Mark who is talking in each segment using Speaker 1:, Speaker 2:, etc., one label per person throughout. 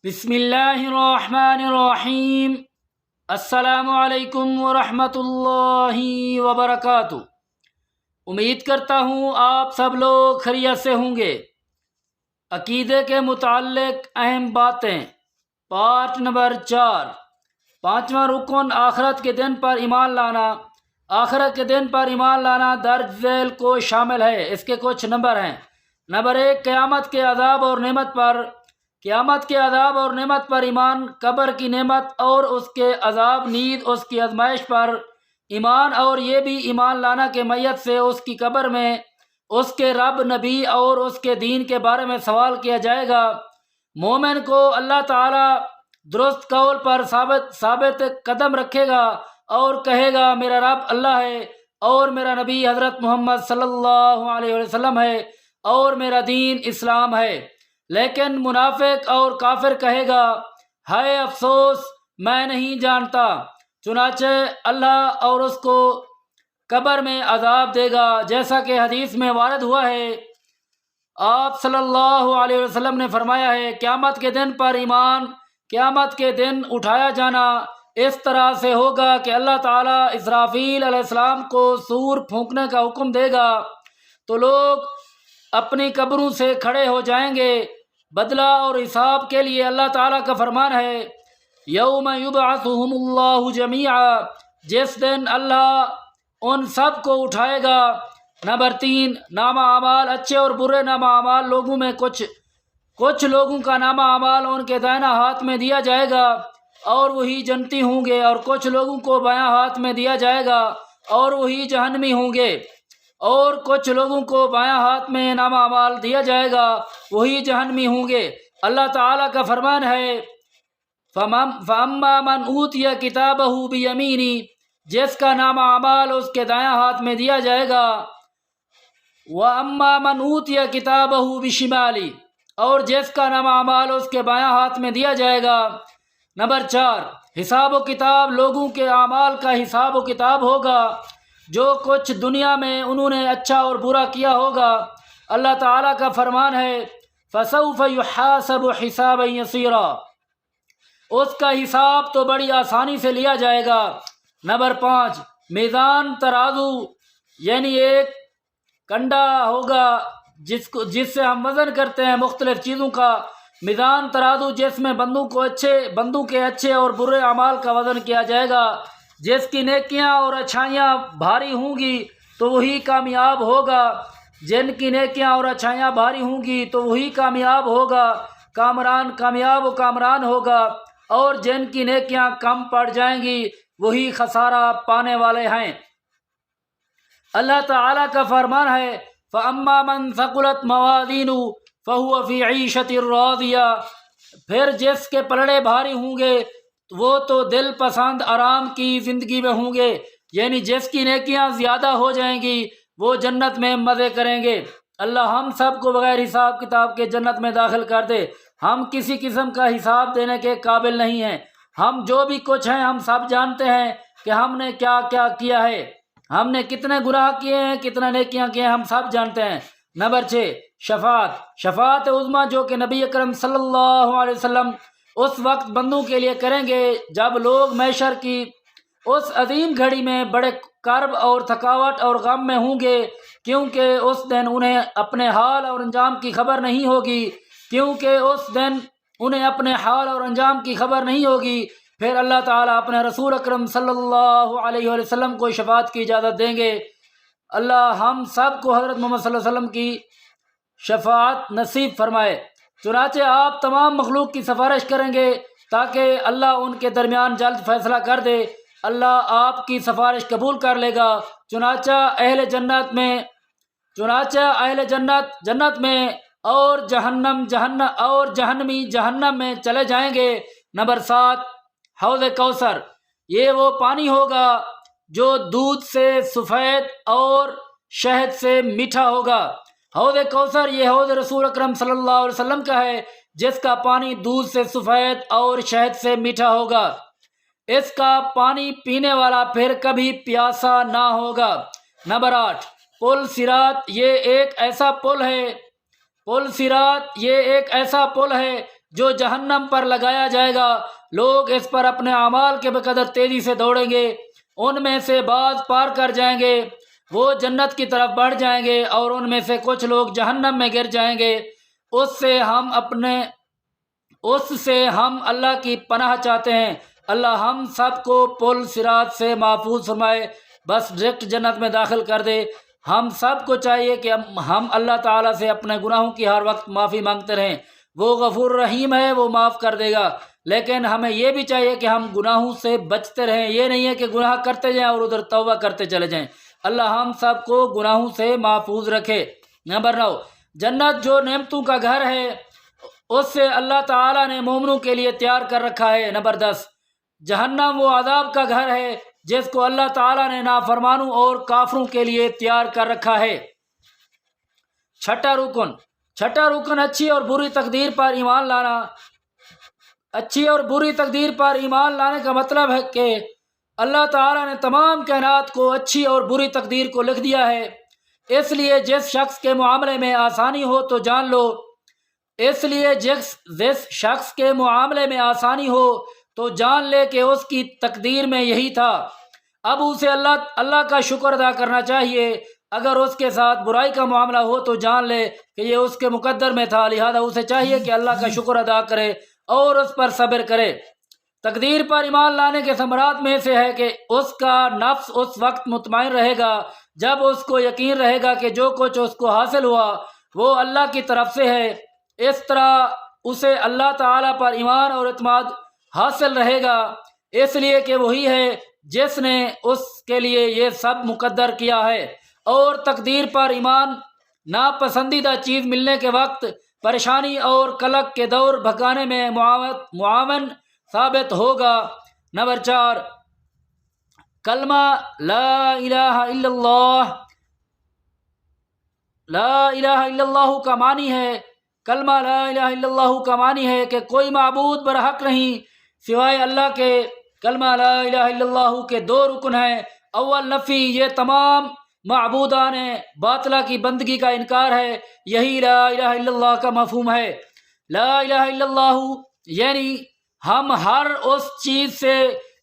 Speaker 1: بسم اللہ الرحمن الرحیم۔ السلام علیکم ورحمۃ اللہ وبرکاتہ۔ امید کرتا ہوں آپ سب لوگ خیریت سے ہوں گے۔ عقیدے کے متعلق اہم باتیں، پارٹ نمبر 4، پانچواں رکن آخرت کے دن پر ایمان لانا۔ آخرت کے دن پر ایمان لانا درج ذیل کو شامل ہے۔ اس کے کچھ نمبر ہیں۔ نمبر 1، قیامت کے عذاب اور نعمت پر ایمان، قبر کی نعمت اور اس کے عذاب، نیز اس کی آزمائش پر ایمان، اور یہ بھی ایمان لانا کہ میت سے اس کی قبر میں اس کے رب، نبی اور اس کے دین کے بارے میں سوال کیا جائے گا۔ مومن کو اللہ تعالی درست قول پر ثابت قدم رکھے گا اور کہے گا میرا رب اللہ ہے اور میرا نبی حضرت محمد صلی اللہ علیہ وسلم ہے اور میرا دین اسلام ہے۔ لیکن منافق اور کافر کہے گا ہائے افسوس، میں نہیں جانتا۔ چنانچہ اللہ اور اس کو قبر میں عذاب دے گا، جیسا کہ حدیث میں وارد ہوا ہے۔ آپ صلی اللہ علیہ وسلم نے فرمایا ہے، قیامت کے دن پر ایمان، قیامت کے دن اٹھایا جانا اس طرح سے ہوگا کہ اللہ تعالیٰ اسرافیل علیہ السلام کو سور پھونکنے کا حکم دے گا تو لوگ اپنی قبروں سے کھڑے ہو جائیں گے۔ بدلہ اور حساب کے لیے اللہ تعالیٰ کا فرمان ہے، یوم یبعثہم اللہ جمیعا، جس دن اللہ ان سب کو اٹھائے گا۔ نمبر 3، نامہ اعمال، اچھے اور برے نامہ اعمال لوگوں میں کچھ لوگوں کا نامہ اعمال ان کے دائنا ہاتھ میں دیا جائے گا اور وہی جنتی ہوں گے، اور کچھ لوگوں کو بایاں ہاتھ میں دیا جائے گا اور وہی جہنمی ہوں گے، اور کچھ لوگوں کو بایاں ہاتھ میں نامہ اعمال دیا جائے گا، وہی جہنمی ہوں گے۔ اللہ تعالیٰ کا فرمان ہے، فَأَمَّا مَنْ أُوتِيَ كِتَابَهُ بِيَمِينِهِ، جس کا نامہ اعمال اس کے دایاں ہاتھ میں دیا جائے گا، وَأَمَّا مَنْ أُوتِيَ كِتَابَهُ بِشِمَالِهِ، اور جس کا نامہ اعمال اس کے بایاں ہاتھ میں دیا جائے گا۔ نمبر 4، حساب و کتاب، لوگوں کے اعمال کا حساب و کتاب ہوگا، جو کچھ دنیا میں انہوں نے اچھا اور برا کیا ہوگا۔ اللہ تعالیٰ کا فرمان ہے، فَسَوْفَ يُحَاسَبُ حِسَابًا يَسِيرًا، اس کا حساب تو بڑی آسانی سے لیا جائے گا۔ نمبر 5، میزان ترازو، یعنی ایک کنڈا ہوگا جس سے ہم وزن کرتے ہیں مختلف چیزوں کا۔ میزان ترازو جس میں بندوں کے اچھے اور برے اعمال کا وزن کیا جائے گا۔ جس کی نیکیاں اور اچھائیاں بھاری ہوں گی تو وہی کامیاب ہوگا، جن کی نیکیاں اور اچھائیاں بھاری ہوں گی تو وہی کامیاب ہوگا، کامیاب و کامران ہوگا، اور جن کی نیکیاں کم پڑ جائیں گی وہی خسارہ پانے والے ہیں۔ اللہ تعالیٰ کا فرمان ہے، فَأَمَّا مَنْ ثَقُلَتْ مَوَازِينُهُ فَهُوَ فِي عِيشَةٍ رَاضِيَةٍ، پھر جس کے پلڑے بھاری ہوں گے وہ تو دل پسند آرام کی زندگی میں ہوں گے، یعنی جس کی نیکیاں زیادہ ہو جائیں گی وہ جنت میں مزے کریں گے۔ اللہ ہم سب کو بغیر حساب کتاب کے جنت میں داخل کر دے۔ ہم کسی قسم کا حساب دینے کے قابل نہیں ہیں۔ ہم جو بھی کچھ ہیں ہم سب جانتے ہیں کہ ہم نے کیا کیا کیا ہے، ہم نے کتنے گناہ کیے ہیں، کتنے نیکیاں کیے ہیں، ہم سب جانتے ہیں۔ نمبر 6، شفاعت عظمیٰ، جو کہ نبی اکرم صلی اللہ علیہ وسلم اس وقت بندوں کے لیے کریں گے جب لوگ محشر کی اس عظیم گھڑی میں بڑے کرب اور تھکاوٹ اور غم میں ہوں گے، کیونکہ اس دن انہیں اپنے حال اور انجام کی خبر نہیں ہوگی۔ پھر اللہ تعالیٰ اپنے رسول اکرم صلی اللہ علیہ وسلم کو شفاعت کی اجازت دیں گے۔ اللہ ہم سب کو حضرت محمد صلی اللہ علیہ وسلم کی شفاعت نصیب فرمائے۔ چنانچہ آپ تمام مخلوق کی سفارش کریں گے تاکہ اللہ ان کے درمیان جلد فیصلہ کر دے۔ اللہ آپ کی سفارش قبول کر لے گا۔ چنانچہ اہل جنت جنت میں اور جہنمی جہنم میں چلے جائیں گے۔ نمبر 7، حوض کوثر، یہ وہ پانی ہوگا جو دودھ سے سفید اور شہد سے میٹھا ہوگا۔ حوض کوثر یہ حوض رسول اکرم صلی اللہ علیہ وسلم کا ہے، جس کا پانی دودھ سے سفید اور شہد سے میٹھا ہوگا۔ اس کا پانی پینے والا پھر کبھی پیاسا نہ ہوگا۔ نمبر 8، پل صراط، یہ ایک ایسا پل ہے جو جہنم پر لگایا جائے گا، لوگ اس پر اپنے اعمال کے بقدر تیزی سے دوڑیں گے، ان میں سے بعض پار کر جائیں گے، وہ جنت کی طرف بڑھ جائیں گے، اور ان میں سے کچھ لوگ جہنم میں گر جائیں گے۔ اس سے ہم اللہ کی پناہ چاہتے ہیں۔ اللہ ہم سب کو پل صراط سے محفوظ فرمائے، بس ڈائریکٹ جنت میں داخل کر دے۔ ہم سب کو چاہیے کہ ہم اللہ تعالیٰ سے اپنے گناہوں کی ہر وقت معافی مانگتے رہیں، وہ غفور رحیم ہے، وہ معاف کر دے گا۔ لیکن ہمیں یہ بھی چاہیے کہ ہم گناہوں سے بچتے رہیں، یہ نہیں ہے کہ گناہ کرتے جائیں اور ادھر توبہ کرتے چلے جائیں۔ اللہ ہم سب کو گناہوں سے محفوظ رکھے۔ نمبر 9، جنت جو نعمتوں کا گھر ہے، اس سے اللہ تعالیٰ نے مومنوں کے لیے تیار کر رکھا ہے۔ نمبر 10، جہنم وہ عذاب کا گھر ہے جس کو اللہ تعالیٰ نے نافرمانوں اور کافروں کے لیے تیار کر رکھا ہے۔ چھٹا رکن اچھی اور بری تقدیر پر ایمان لانا۔ اچھی اور بری تقدیر پر ایمان لانے کا مطلب ہے کہ اللہ تعالیٰ نے تمام کائنات کو اچھی اور بری تقدیر کو لکھ دیا ہے، اس لیے جس شخص کے معاملے میں آسانی ہو تو جان لو تو جان لے کہ اس کی تقدیر میں یہی تھا۔ اب اسے اللہ کا شکر ادا کرنا چاہیے۔ اگر اس کے ساتھ برائی کا معاملہ ہو تو جان لے کہ یہ اس کے مقدر میں تھا، لہذا اسے چاہیے کہ اللہ کا شکر ادا کرے اور اس پر صبر کرے۔ تقدیر پر ایمان لانے کے ثمرات میں سے ہے کہ اس کا نفس اس وقت مطمئن رہے گا جب اس کو یقین رہے گا کہ جو کچھ اس کو حاصل ہوا وہ اللہ کی طرف سے ہے۔ اس طرح اسے اللہ تعالیٰ پر ایمان اور اعتماد حاصل رہے گا، اس لیے کہ وہی ہے جس نے اس کے لیے یہ سب مقدر کیا ہے۔ اور تقدیر پر ایمان ناپسندیدہ چیز ملنے کے وقت پریشانی اور قلق کے دور بھگانے میں معاون ثابت ہوگا۔ نمبر 4، کلمہ لا الہ الا اللہ۔ لا الہ الا اللہ کا معنی ہے، کلمہ لا الہ الا اللہ کا معنی ہے کہ کوئی معبود برحق نہیں سوائے اللہ کے۔ کلمہ لا الہ الا اللہ کے 2 رکن ہیں۔ اول نفی، یہ تمام معبودان باطلہ کی بندگی کا انکار ہے، یہی لا الہ الا اللہ کا مفہوم ہے۔ لا الہ الا اللہ یعنی ہم ہر اس چیز سے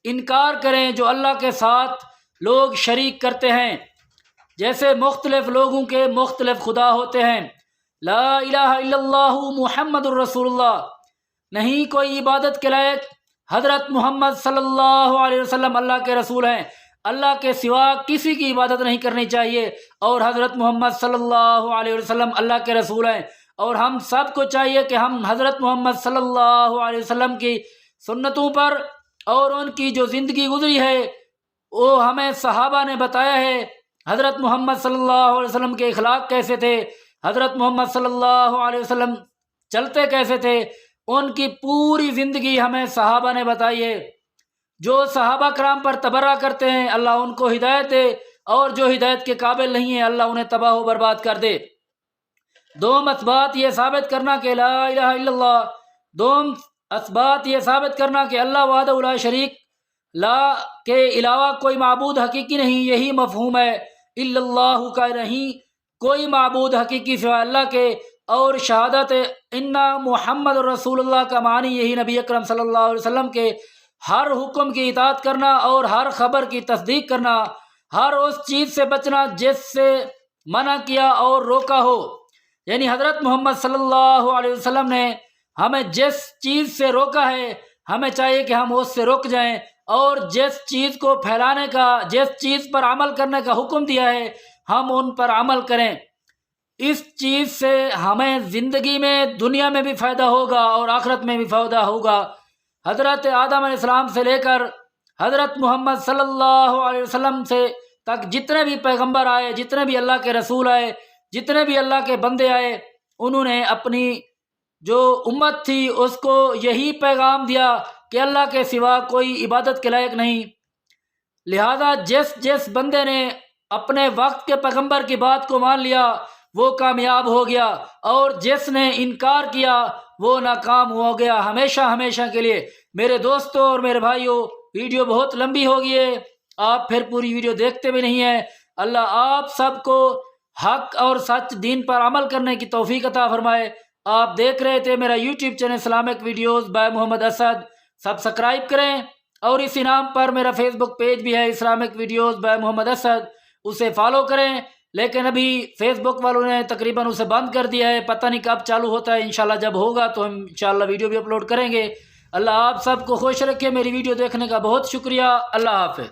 Speaker 1: انکار کریں جو اللہ کے ساتھ لوگ شریک کرتے ہیں، جیسے مختلف لوگوں کے مختلف خدا ہوتے ہیں۔ لا الہ الا اللہ محمد الرسول اللہ، نہیں کوئی عبادت کے لائق حضرت محمد صلی اللہ علیہ وسلم اللہ کے رسول ہیں، اللہ کے سوا کسی کی عبادت نہیں کرنی چاہیے، اور حضرت محمد صلی اللہ علیہ وسلم اللہ کے رسول ہیں۔ اور ہم سب کو چاہیے کہ ہم حضرت محمد صلی اللہ علیہ وسلم کی سنتوں پر اور ان کی جو زندگی گزری ہے وہ ہمیں صحابہ نے بتایا ہے، حضرت محمد صلی اللہ علیہ وسلم کے اخلاق کیسے تھے، حضرت محمد صلی اللہ علیہ وسلم چلتے کیسے تھے، ان کی پوری زندگی ہمیں صحابہ نے بتائی ہے۔ جو صحابہ کرام پر تبرہ کرتے ہیں اللہ ان کو ہدایت دے، اور جو ہدایت کے قابل نہیں ہیں اللہ انہیں تباہ و برباد کر دے۔ دوم اسبات یہ ثابت کرنا کہ لا الہ الا اللہ، دوم اسبات یہ ثابت کرنا کہ اللہ وحدہ لا شریک، لا کے علاوہ کوئی معبود حقیقی نہیں، یہی مفہوم ہے الا اللہ کا، نہیں کوئی معبود حقیقی سوائے اللہ کے۔ اور شہادت انا محمد رسول اللہ کا معنی یہی نبی اکرم صلی اللہ علیہ وسلم کے ہر حکم کی اطاعت کرنا اور ہر خبر کی تصدیق کرنا، ہر اس چیز سے بچنا جس سے منع کیا اور روکا ہو، یعنی حضرت محمد صلی اللہ علیہ وسلم نے ہمیں جس چیز سے روکا ہے ہمیں چاہیے کہ ہم اس سے رک جائیں، اور جس چیز کو پھیلانے کا، جس چیز پر عمل کرنے کا حکم دیا ہے ہم ان پر عمل کریں۔ اس چیز سے ہمیں زندگی میں دنیا میں بھی فائدہ ہوگا اور آخرت میں بھی فائدہ ہوگا۔ حضرت آدم علیہ السلام سے لے کر حضرت محمد صلی اللہ علیہ وسلم سے تک جتنے بھی پیغمبر آئے، جتنے بھی اللہ کے رسول آئے، جتنے بھی اللہ کے بندے آئے، انہوں نے اپنی جو امت تھی اس کو یہی پیغام دیا کہ اللہ کے سوا کوئی عبادت کے لائق نہیں۔ لہذا جس بندے نے اپنے وقت کے پیغمبر کی بات کو مان لیا وہ کامیاب ہو گیا، اور جس نے انکار کیا وہ ناکام ہو گیا ہمیشہ ہمیشہ کے لیے۔ میرے دوستوں اور میرے بھائیوں، ویڈیو بہت لمبی ہو گئی ہے، آپ پھر پوری ویڈیو دیکھتے بھی نہیں ہیں۔ اللہ آپ سب کو حق اور سچ دین پر عمل کرنے کی توفیق عطا فرمائے۔ آپ دیکھ رہے تھے میرا YouTube channel Islamic videos by Muhammad Asad, subscribe کریں، اور اسی نام پر میرا فیس بک پیج بھی ہے اسلامک ویڈیوز بائی محمد اسد، اسے فالو کریں۔ لیکن ابھی فیس بک والوں نے تقریباً اسے بند کر دیا ہے، پتہ نہیں کب چالو ہوتا ہے، انشاءاللہ جب ہوگا تو ہم انشاءاللہ ویڈیو بھی اپلوڈ کریں گے۔ اللہ آپ سب کو خوش رکھے، میری ویڈیو دیکھنے کا بہت شکریہ، اللہ حافظ۔